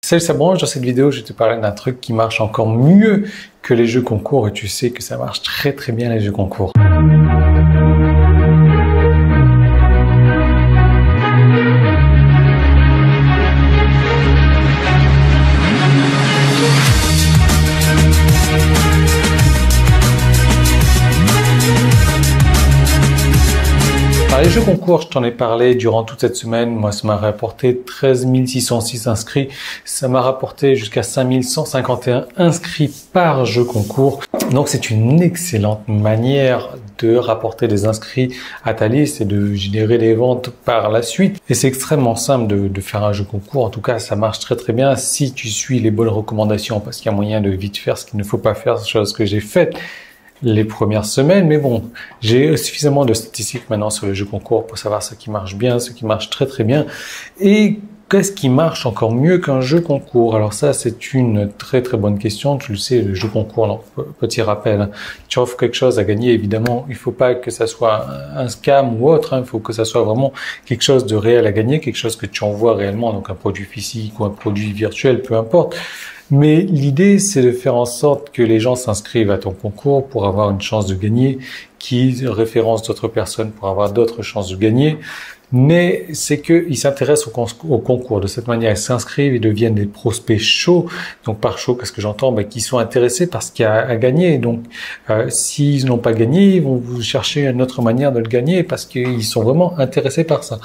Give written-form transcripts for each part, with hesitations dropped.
Salut, ça branche. Dans cette vidéo, je vais te parler d'un truc qui marche encore mieux que les jeux concours et tu sais que ça marche très très bien les jeux concours. Alors, les jeux concours, je t'en ai parlé durant toute cette semaine. Moi, ça m'a rapporté 13 606 inscrits. Ça m'a rapporté jusqu'à 5 151 inscrits par jeu concours. Donc, c'est une excellente manière de rapporter des inscrits à ta liste et de générer des ventes par la suite. Et c'est extrêmement simple de faire un jeu concours. En tout cas, ça marche très très bien si tu suis les bonnes recommandations parce qu'il y a moyen de vite faire ce qu'il ne faut pas faire, chose que j'ai faite les premières semaines, mais bon, j'ai suffisamment de statistiques maintenant sur le jeu concours pour savoir ce qui marche bien, ce qui marche très très bien, et qu'est-ce qui marche encore mieux qu'un jeu concours. Alors ça, c'est une très très bonne question. Tu le sais, le jeu concours, donc, petit rappel, hein, tu offres quelque chose à gagner, évidemment, il faut pas que ça soit un scam ou autre, hein, il faut que ça soit vraiment quelque chose de réel à gagner, quelque chose que tu envoies réellement, donc un produit physique ou un produit virtuel, peu importe. Mais l'idée, c'est de faire en sorte que les gens s'inscrivent à ton concours pour avoir une chance de gagner, qu'ils référencent d'autres personnes pour avoir d'autres chances de gagner. Mais c'est qu'ils s'intéressent au concours. De cette manière, ils s'inscrivent, ils deviennent des prospects chauds. Donc par chaud, qu'est-ce que j'entends? Qui sont intéressés par ce qu'il y a à gagner. Donc s'ils n'ont pas gagné, ils vont vous chercher une autre manière de le gagner parce qu'ils sont vraiment intéressés par ça.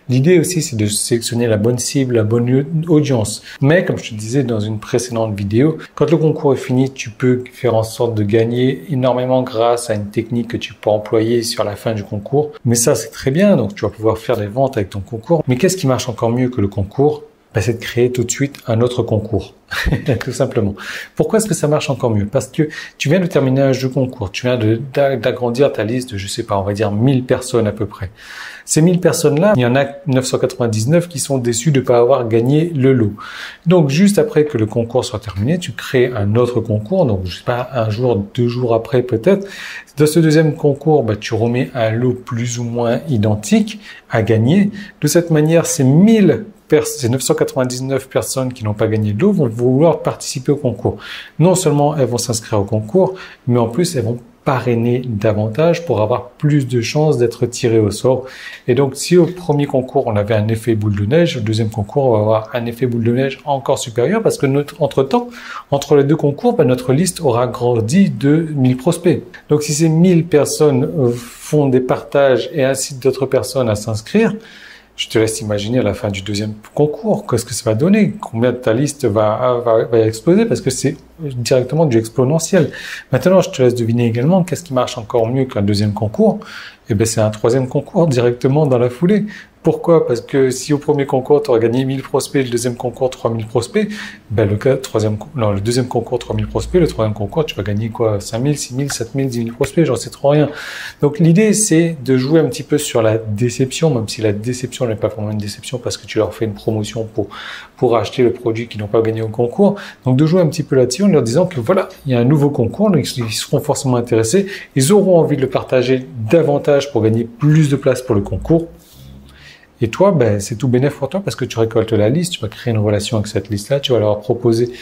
L'idée aussi, c'est de sélectionner la bonne cible, la bonne audience. Mais comme je te disais dans une précédente vidéo, quand le concours est fini, tu peux faire en sorte de gagner énormément grâce à une technique que tu peux employer sur la fin du concours. Mais ça, c'est très bien. Donc tu vas pouvoir faire des ventes avec ton concours. Mais qu'est-ce qui marche encore mieux que le concours? C'est de créer tout de suite un autre concours. Tout simplement. Pourquoi est-ce que ça marche encore mieux? Parce que tu viens de terminer un jeu concours. Tu viens d'agrandir ta liste de, je sais pas, on va dire 1000 personnes à peu près. Ces 1000 personnes-là, il y en a 999 qui sont déçus de ne pas avoir gagné le lot. Donc, juste après que le concours soit terminé, tu crées un autre concours. Donc, je sais pas, un jour, 2 jours après peut-être. Dans ce deuxième concours, tu remets un lot plus ou moins identique à gagner. De cette manière, ces 999 personnes qui n'ont pas gagné de lot vont vouloir participer au concours. Non seulement elles vont s'inscrire au concours, mais en plus elles vont parrainer davantage pour avoir plus de chances d'être tirées au sort. Et donc, si au premier concours, on avait un effet boule de neige, au deuxième concours, on va avoir un effet boule de neige encore supérieur parce que entre-temps, entre les deux concours, notre liste aura grandi de 1000 prospects. Donc, si ces 1000 personnes font des partages et incitent d'autres personnes à s'inscrire, je te laisse imaginer à la fin du deuxième concours, qu'est-ce que ça va donner? Combien de ta liste va exploser? Parce que c'est directement du exponentiel. Maintenant, je te laisse deviner également qu'est-ce qui marche encore mieux qu'un deuxième concours. C'est un troisième concours directement dans la foulée. Pourquoi? Parce que si au premier concours, tu auras gagné 1000 prospects, le deuxième concours, 3000 prospects, le deuxième concours, 3000 prospects, le troisième concours, tu vas gagner quoi? 5000, 6000, 7000, 10 000 prospects, j'en sais trop rien. Donc, l'idée, c'est de jouer un petit peu sur la déception, même si la déception n'est pas vraiment une déception parce que tu leur fais une promotion pour acheter le produit qu'ils n'ont pas gagné au concours. Donc, de jouer un petit peu là-dessus en leur disant que voilà, il y a un nouveau concours, donc ils seront forcément intéressés, ils auront envie de le partager davantage pour gagner plus de place pour le concours. Et toi, c'est tout bénéf pour toi parce que tu récoltes la liste, tu vas créer une relation avec cette liste-là, tu vas leur proposer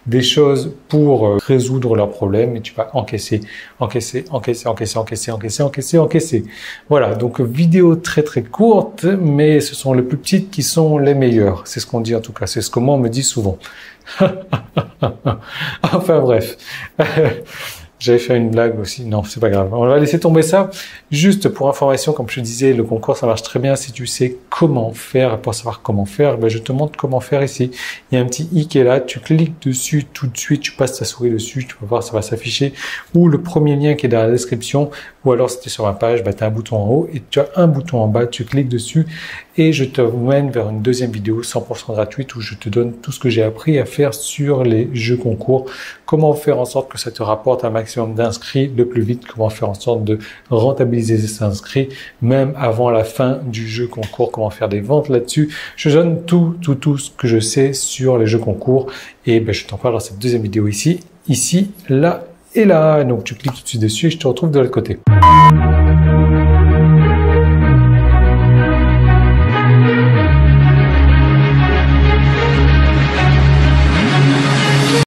des choses pour résoudre leurs problèmes et tu vas encaisser. Voilà, donc vidéo très très courte, mais ce sont les plus petites qui sont les meilleures. C'est ce qu'on dit en tout cas, c'est ce que moi on me dit souvent. Enfin bref. J'avais fait une blague aussi. Non, c'est pas grave. On va laisser tomber ça. Juste pour information, comme je te disais, le concours, ça marche très bien. Si tu sais comment faire, pour savoir comment faire, je te montre comment faire ici. Il y a un petit i qui est là. Tu cliques dessus tout de suite. Tu passes ta souris dessus. Tu vas voir, ça va s'afficher. Ou le premier lien qui est dans la description. Ou alors, si tu es sur ma page, tu as un bouton en haut et tu as un bouton en bas. Tu cliques dessus et je te mène vers une deuxième vidéo 100% gratuite où je te donne tout ce que j'ai appris à faire sur les jeux concours. Comment faire en sorte que ça te rapporte un maximum d'inscrits le plus vite, comment faire en sorte de rentabiliser ces inscrits, même avant la fin du jeu concours, comment faire des ventes là-dessus. Je donne tout ce que je sais sur les jeux concours et je t'en parle dans cette deuxième vidéo ici, là et là. Donc tu cliques tout de suite dessus et je te retrouve de l'autre côté.